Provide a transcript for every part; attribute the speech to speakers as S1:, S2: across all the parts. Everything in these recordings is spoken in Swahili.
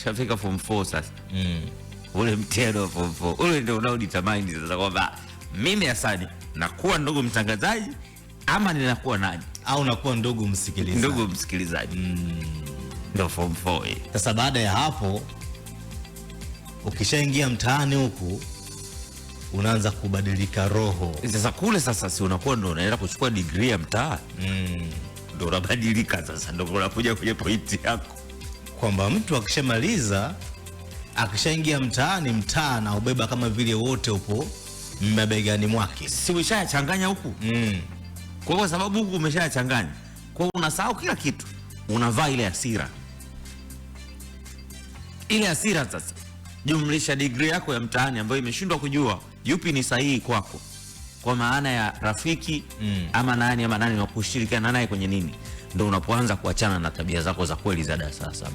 S1: shafika form 4 sasa. Ule mtihani wa form 4 ule ndio unaonitamani sasa, kwamba mimi Hasani nakuwa ndugu mtangazaji ama ninakuwa nani,
S2: au nakuwa ndugu msikilizaji.
S1: Ndugu msikilizaji. Ndio form 4.
S2: Sasa baada ya hapo ukishaingia mtaani huku unaanza kubadilika roho.
S1: Sasa kule sasa si unakuwa ndo unaenda kuchukua degree ya mtaa. Ndio unabadilika sasa, ndio unakuja kwenye pointi yako
S2: kwamba mtu akishamaliza, akishaingia mtaani, mtaa na ubeba kama vile wote upo mabegani mwake.
S1: Si umeshachanganya huku. Kwa sababu huku umeshachanganya, kwa unasahau kila kitu, unavaa ile hasira. Ile hasira sasa jumlisha degree yako ya mtaani ambayo imeshindwa kujua yupi ni sahihi kwako, kwa maana ya rafiki ama nani na kushirikiana naye kwenye nini, ndio unapoanza kuachana na tabia zako za kweli za darasa la 7.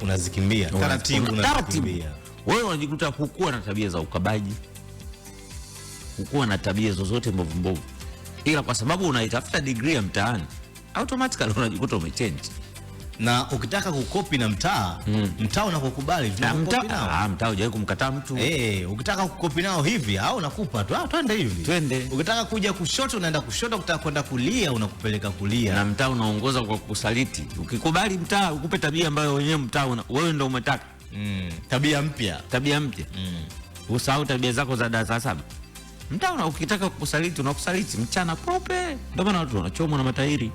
S2: Unazikimbia taratibu, unazikimbia.
S1: Wewe unajikuta hukua na tabia za ukabaji, hukua na tabia zozote mbovu, ila kwa sababu unaitafuta degree ya mtaani automatically unajikuta umechange.
S2: Na ukitaka kukopi na mtaa, mtaa unakukubali
S1: tunakopi nao. Mtaa hujawahi kumkataa mtu.
S2: Ukitaka kukopi nao hivi au nakupa tu, twende hivi.
S1: Twende.
S2: Ukitaka kuja kushoto unaenda kushoto, ukitaka kwenda kulia unakupeleka kulia.
S1: Na mtaa unaongoza kwa kusaliti. Ukikubali mtaa ukupe tabia ambayo wenyewe mtaa wewe ndio umetaka.
S2: Tabia mpya.
S1: Usahau tabia zako za darasa 7. Mtaa ukitaka kukusaliti unakusaliti mchana pope. Ndio maana watu wanachomwa na matairi.